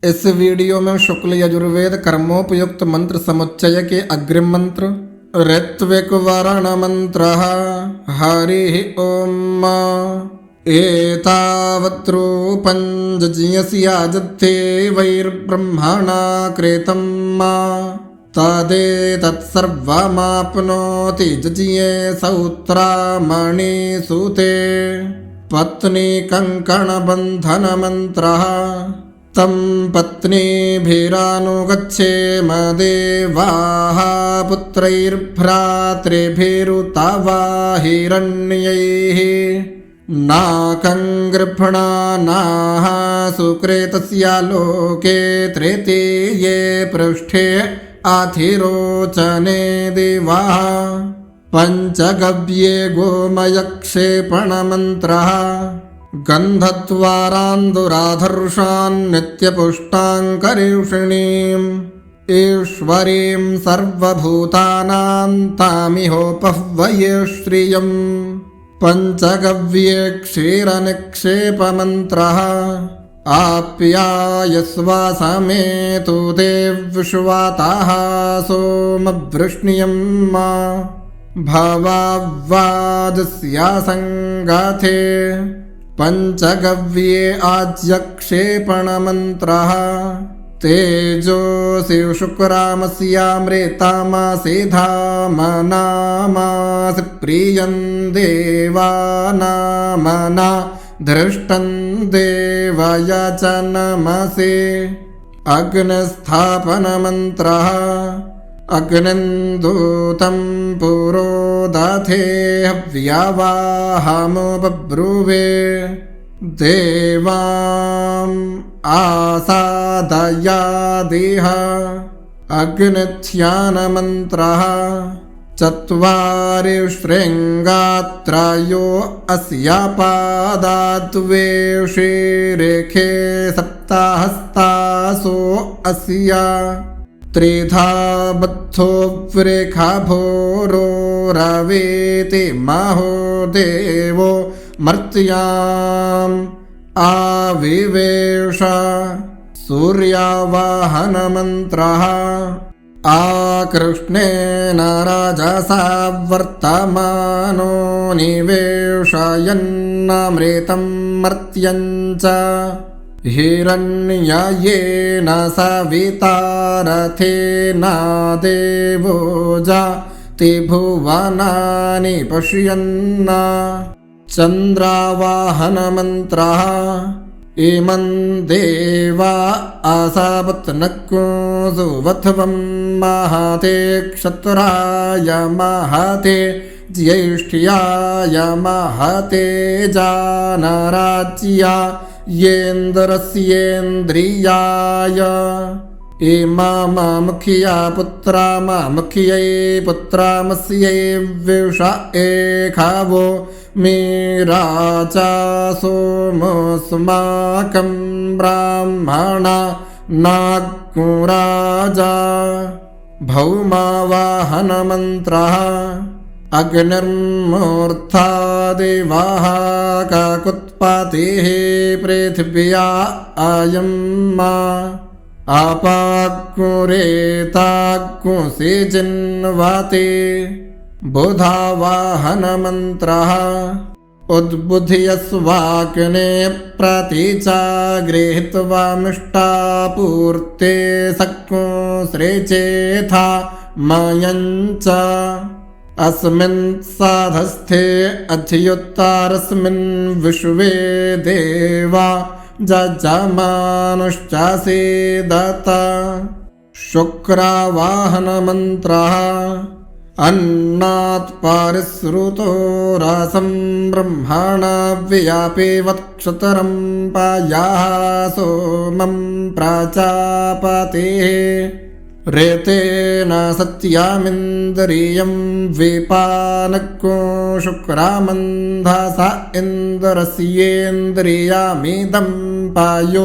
इस वीडियो में शुक्ल यजुर्वेद कर्मोपयुक्त मंत्र समुच्चय के अग्रिम मंत्र ऋत्विक वरण मंत्र हरि ओम एतावत्रूपं जज्ञस्याजत्थे वैर्ब्रह्मणा कृतं तदेतत्सर्वमाप्नोति जज्ञे सौत्रामणि सूते पत्नी कंकणबन्धन मंत्रः तं पत्नीभिरानुगच्छेम देवाः पुत्रैर्भ्रातृभिरुतवा हिरण्यैः नाकं गृह्णानाः सुकृतस्य लोके तृतीये पृष्ठे अधिरोचने दिवाः पञ्चगव्ये गोमयक्षेपणमन्त्रः गन्धद्वारान्दुराधर्षान्नित्यपुष्टाङ्करीषिणीम् ईश्वरीं सर्वभूतानां तामिहोपह्वये श्रियम् पञ्चगव्ये क्षीरनिक्षेपमन्त्रः आप्यायस्व समेतु देव्विश्वाताः सोमवृष्ण्यं भवाव्वादस्यासङ्गाथे पञ्चगव्ये आज्यक्षेपणमन्त्रः तेजोऽसि शुक्रामस्यामृतामासि धामनामासि प्रियं देवानामना धृष्टं देवयचनमसि अग्निस्थापनमन्त्रः अग्निन्दूतं पुरोदधे हव्यवाहमुपब्रुवे देवाम् आसादयादिह अग्निध्यानमन्त्रः चत्वारि शृङ्गात्रयो अस्य पादाद्वे शीरेखे सप्तहस्तासो अस्य त्रिधा बद्धो वृखभोरो रवेति महो देवो मर्त्याम् आविवेश सूर्यावाहनमन्त्रः आकृष्णेन रजसा वर्तमानो निवेशयन्नमृतं मर्त्यं च हिरण्ययेन सविता रथेन देवो जाति भुवनानि पश्यन् चन्द्रावाहनमन्त्रः इमं देवा आसापत्नको सुवध्वं महते क्षत्राय महते ज्येष्ठ्याय महते जानराज्या येन्द्रस्येन्द्रियाय इमामुखिया पुत्रा मुख्यै पुत्रामस्यै विष एखावो मेराचा सोमस्माकं ब्राह्मणा नाग्राजा भौमावाहनमन्त्रः अग्निर्मूर्धादिवाः काकुत्पतिः पृथिव्या अयं अपाकुरेताकुंसि जिन्वते बुधावाहनमन्त्रः उद्बुध्यस्वाग्ने प्रतिचा गृहीत्वा मिष्टापूर्ते सक्कुंसृजेथा मयञ्च अस्मिन् साधस्थे अधियुत्तरस्मिन् विश्वे देवा जजमानुश्चासीदत शुक्रावाहनमन्त्रः अन्नात् पारिसृतो रसं ब्रह्मणा व्यापे वत्क्षतरं पायाः सोमं प्रजापतेः ऋतेन सत्यामिन्द्रियं विपानको शुक्रामन्धसा इन्द्रस्येन्द्रियमिदं पायो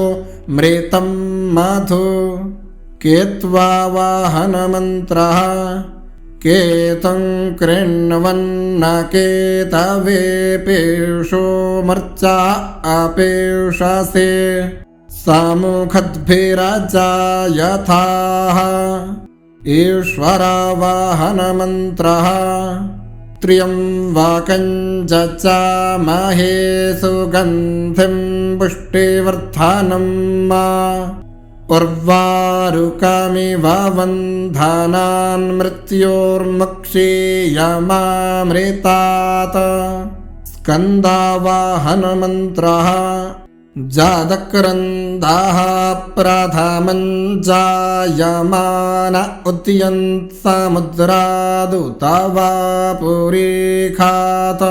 मृतं मधु केत्वावाहनमन्त्रः केतं कृण्वन्नकेतवे पेषो मर्चा अपेषसे सामुखद्भिराजा यथाः ईश्वरावाहनमन्त्रः त्र्यम्बकं जचामहे सुगन्धिं पुष्टिवर्धनम् उर्वारुकमिव बन्धनान् मृत्योर्मुक्षीयमामृतात् स्कन्दावाहनमन्त्रः जातक्रन्दाः प्रथमं जायमान उद्यन्तसमुद्रादुतवापुरीखात्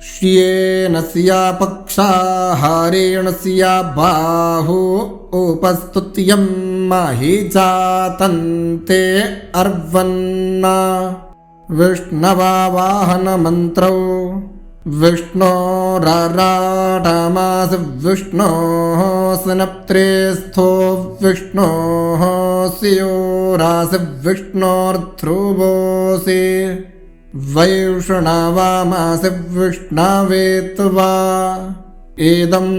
श्येन स्या पक्षाहारेण स्या बाहु उपस्तुत्यं महि जातन्ते अर्वन्ना विष्णवावाहनमन्त्रौ विष्णोरराटमासि विष्णोः स्नप्त्रे स्थो विष्णोः स्योरासि विष्णोर्ध्रुवोऽसि वैष्णवामासि विष्णवे त्वा इदं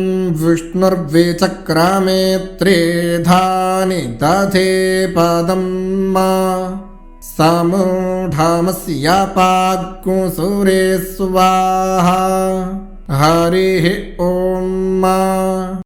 विष्णुर्विचक्रामे त्रेधानि दधे पदं समूढमस्यापाग्गुसुरे स्वाहा हरिः ॐ